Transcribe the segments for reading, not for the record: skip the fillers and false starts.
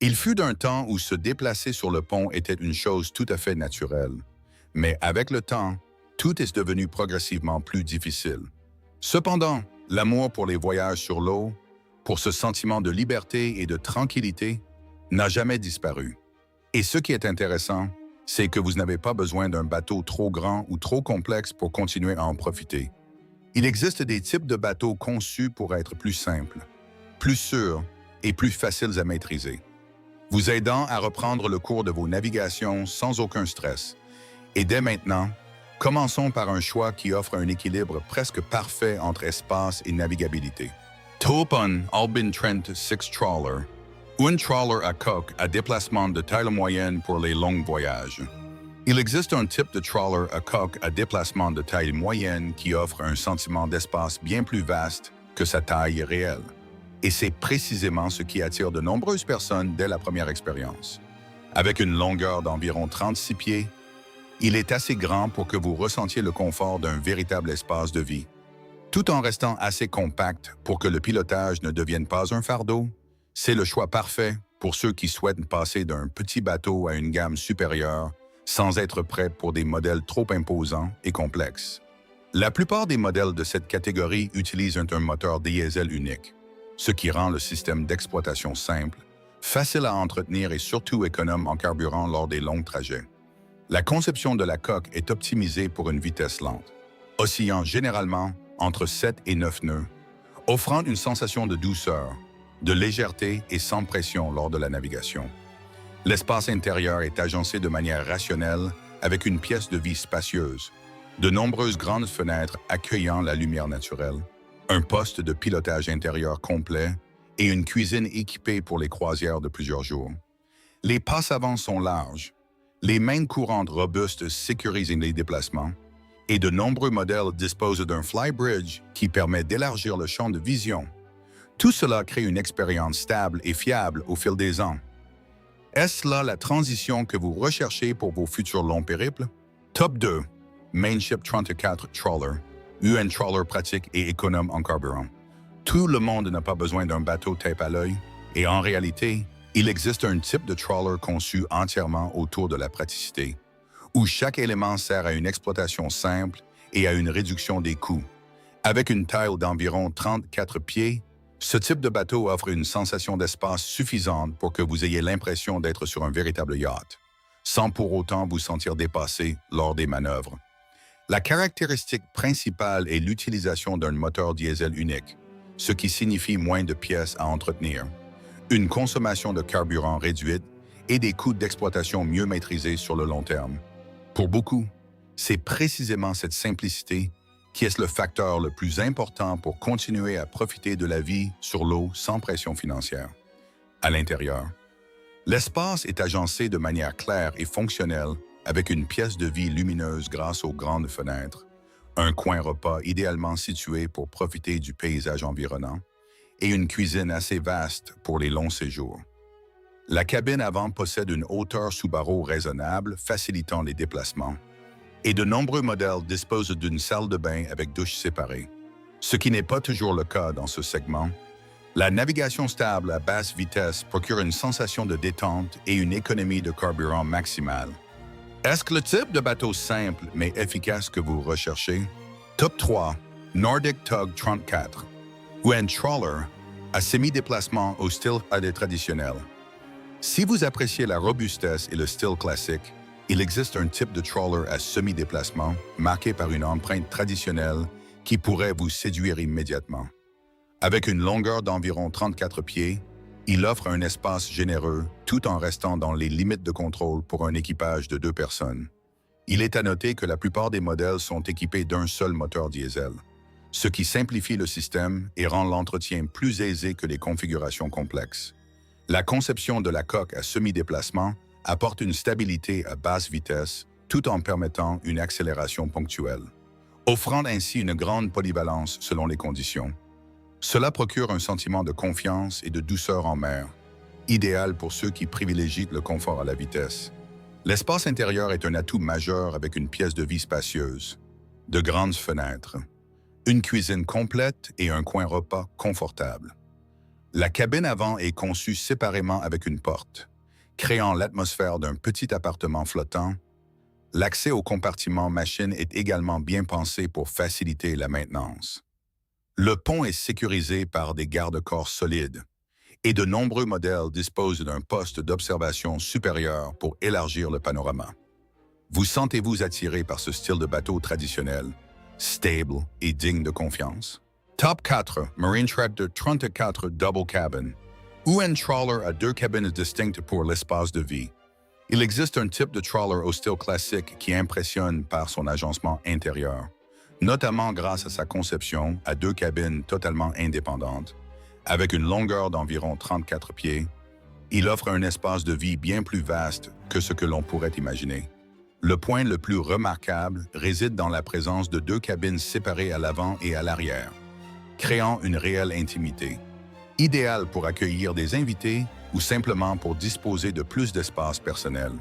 Il fut un temps où se déplacer sur le pont était une chose tout à fait naturelle. Mais avec le temps, tout est devenu progressivement plus difficile. Cependant, l'amour pour les voyages sur l'eau, pour ce sentiment de liberté et de tranquillité, n'a jamais disparu. Et ce qui est intéressant, c'est que vous n'avez pas besoin d'un bateau trop grand ou trop complexe pour continuer à en profiter. Il existe des types de bateaux conçus pour être plus simples, plus sûrs et plus faciles à maîtriser, vous aidant à reprendre le cours de vos navigations sans aucun stress. Et dès maintenant, commençons par un choix qui offre un équilibre presque parfait entre espace et navigabilité. Taupan Albin Trent 6 Trawler, ou un trawler à coque à déplacement de taille moyenne pour les longs voyages. Il existe un type de trawler à coque à déplacement de taille moyenne qui offre un sentiment d'espace bien plus vaste que sa taille réelle. Et c'est précisément ce qui attire de nombreuses personnes dès la première expérience. Avec une longueur d'environ 36 pieds, il est assez grand pour que vous ressentiez le confort d'un véritable espace de vie, tout en restant assez compact pour que le pilotage ne devienne pas un fardeau. C'est le choix parfait pour ceux qui souhaitent passer d'un petit bateau à une gamme supérieure sans être prêts pour des modèles trop imposants et complexes. La plupart des modèles de cette catégorie utilisent un moteur diesel unique, ce qui rend le système d'exploitation simple, facile à entretenir et surtout économe en carburant lors des longs trajets. La conception de la coque est optimisée pour une vitesse lente, oscillant généralement entre 7 et 9 nœuds, offrant une sensation de douceur, de légèreté et sans pression lors de la navigation. L'espace intérieur est agencé de manière rationnelle avec une pièce de vie spacieuse, de nombreuses grandes fenêtres accueillant la lumière naturelle, un poste de pilotage intérieur complet et une cuisine équipée pour les croisières de plusieurs jours. Les passes avant sont larges, les mains courantes robustes sécurisent les déplacements et de nombreux modèles disposent d'un flybridge qui permet d'élargir le champ de vision. Tout cela crée une expérience stable et fiable au fil des ans. Est-ce là la transition que vous recherchez pour vos futurs longs périples? Top 2. Mainship 34 Trawler, un trawler pratique et économe en carburant. Tout le monde n'a pas besoin d'un bateau tape à l'œil, et en réalité, il existe un type de trawler conçu entièrement autour de la praticité, où chaque élément sert à une exploitation simple et à une réduction des coûts. Avec une taille d'environ 34 pieds, ce type de bateau offre une sensation d'espace suffisante pour que vous ayez l'impression d'être sur un véritable yacht, sans pour autant vous sentir dépassé lors des manœuvres. La caractéristique principale est l'utilisation d'un moteur diesel unique, ce qui signifie moins de pièces à entretenir, une consommation de carburant réduite et des coûts d'exploitation mieux maîtrisés sur le long terme. Pour beaucoup, c'est précisément cette simplicité qui est le facteur le plus important pour continuer à profiter de la vie sur l'eau sans pression financière. À l'intérieur, l'espace est agencé de manière claire et fonctionnelle avec une pièce de vie lumineuse grâce aux grandes fenêtres, un coin repas idéalement situé pour profiter du paysage environnant et une cuisine assez vaste pour les longs séjours. La cabine avant possède une hauteur sous barreau raisonnable, facilitant les déplacements, et de nombreux modèles disposent d'une salle de bain avec douche séparée. Ce qui n'est pas toujours le cas dans ce segment, la navigation stable à basse vitesse procure une sensation de détente et une économie de carburant maximale. Est-ce que le type de bateau simple mais efficace que vous recherchez? Top 3. Nordic Tug 34, ou un trawler à semi-déplacement au style AD traditionnel. Si vous appréciez la robustesse et le style classique, il existe un type de trawler à semi-déplacement marqué par une empreinte traditionnelle qui pourrait vous séduire immédiatement. Avec une longueur d'environ 34 pieds, il offre un espace généreux tout en restant dans les limites de contrôle pour un équipage de 2 personnes. Il est à noter que la plupart des modèles sont équipés d'un seul moteur diesel, ce qui simplifie le système et rend l'entretien plus aisé que les configurations complexes. La conception de la coque à semi-déplacement apporte une stabilité à basse vitesse tout en permettant une accélération ponctuelle, offrant ainsi une grande polyvalence selon les conditions. Cela procure un sentiment de confiance et de douceur en mer, idéal pour ceux qui privilégient le confort à la vitesse. L'espace intérieur est un atout majeur avec une pièce de vie spacieuse, de grandes fenêtres, une cuisine complète et un coin repas confortable. La cabine avant est conçue séparément avec une porte, créant l'atmosphère d'un petit appartement flottant. L'accès au compartiment machine est également bien pensé pour faciliter la maintenance. Le pont est sécurisé par des garde-corps solides et de nombreux modèles disposent d'un poste d'observation supérieur pour élargir le panorama. Vous sentez-vous attiré par ce style de bateau traditionnel, stable et digne de confiance? Top 4, Marine Tractor 34 Double Cabin. UN Trawler a deux cabines distinctes pour l'espace de vie. Il existe un type de trawler au style classique qui impressionne par son agencement intérieur, notamment grâce à sa conception à deux cabines totalement indépendantes. Avec une longueur d'environ 34 pieds, il offre un espace de vie bien plus vaste que ce que l'on pourrait imaginer. Le point le plus remarquable réside dans la présence de deux cabines séparées à l'avant et à l'arrière, créant une réelle intimité. Idéal pour accueillir des invités ou simplement pour disposer de plus d'espace personnel.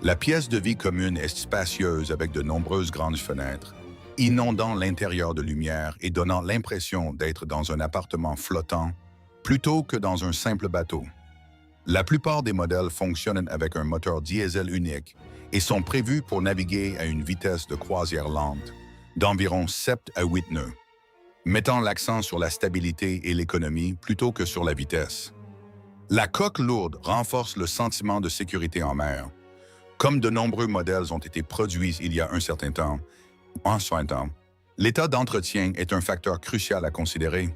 La pièce de vie commune est spacieuse avec de nombreuses grandes fenêtres, inondant l'intérieur de lumière et donnant l'impression d'être dans un appartement flottant plutôt que dans un simple bateau. La plupart des modèles fonctionnent avec un moteur diesel unique et sont prévus pour naviguer à une vitesse de croisière lente d'environ 7 à 8 nœuds, mettant l'accent sur la stabilité et l'économie plutôt que sur la vitesse. La coque lourde renforce le sentiment de sécurité en mer. Comme de nombreux modèles ont été produits il y a un certain temps, l'état d'entretien est un facteur crucial à considérer,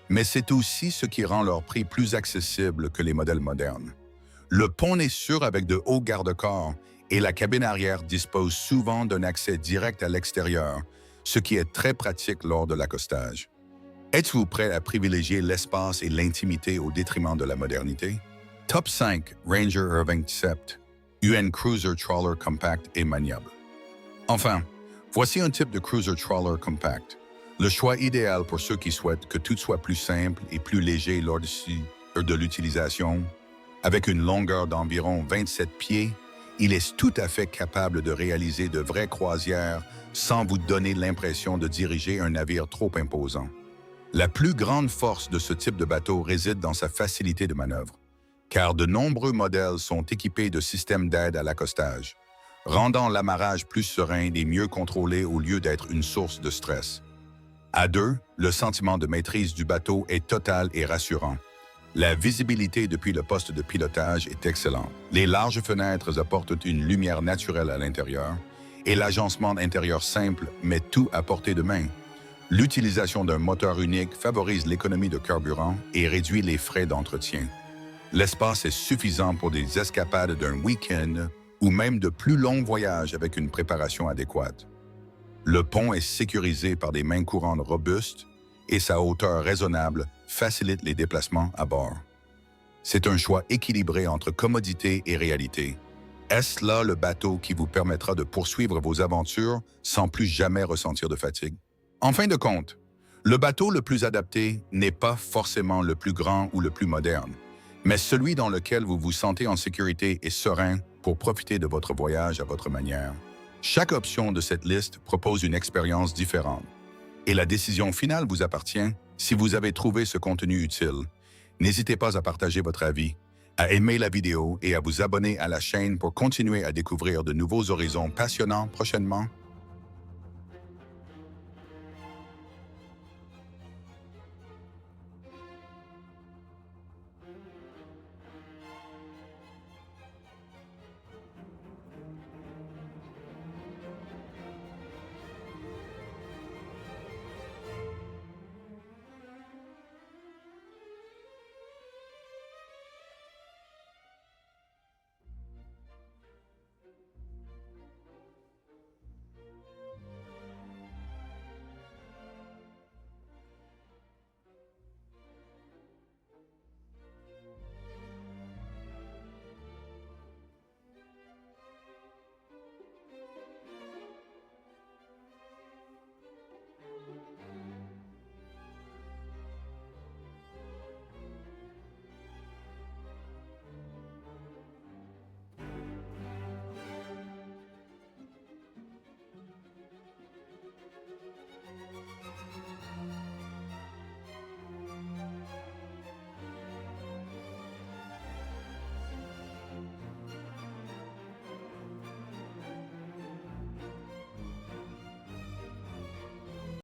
mais c'est aussi ce qui rend leur prix plus accessible que les modèles modernes. Le pont est sûr avec de hauts garde-corps et la cabine arrière dispose souvent d'un accès direct à l'extérieur, ce qui est très pratique lors de l'accostage. Êtes-vous prêt à privilégier l'espace et l'intimité au détriment de la modernité? Top 5, Ranger R27, UN Cruiser Trawler Compact et maniable. Enfin, voici un type de Cruiser Trawler Compact, le choix idéal pour ceux qui souhaitent que tout soit plus simple et plus léger lors de l'utilisation. Avec une longueur d'environ 27 pieds, il est tout à fait capable de réaliser de vraies croisières sans vous donner l'impression de diriger un navire trop imposant. La plus grande force de ce type de bateau réside dans sa facilité de manœuvre, car de nombreux modèles sont équipés de systèmes d'aide à l'accostage, rendant l'amarrage plus serein et mieux contrôlé au lieu d'être une source de stress. À deux, le sentiment de maîtrise du bateau est total et rassurant. La visibilité depuis le poste de pilotage est excellente. Les larges fenêtres apportent une lumière naturelle à l'intérieur et l'agencement intérieur simple met tout à portée de main. L'utilisation d'un moteur unique favorise l'économie de carburant et réduit les frais d'entretien. L'espace est suffisant pour des escapades d'un week-end ou même de plus longs voyages avec une préparation adéquate. Le pont est sécurisé par des mains courantes robustes et sa hauteur raisonnable facilite les déplacements à bord. C'est un choix équilibré entre commodité et réalité. Est-ce là le bateau qui vous permettra de poursuivre vos aventures sans plus jamais ressentir de fatigue? En fin de compte, le bateau le plus adapté n'est pas forcément le plus grand ou le plus moderne, mais celui dans lequel vous vous sentez en sécurité et serein pour profiter de votre voyage à votre manière. Chaque option de cette liste propose une expérience différente, et la décision finale vous appartient. Si vous avez trouvé ce contenu utile, n'hésitez pas à partager votre avis, à aimer la vidéo et à vous abonner à la chaîne pour continuer à découvrir de nouveaux horizons passionnants prochainement.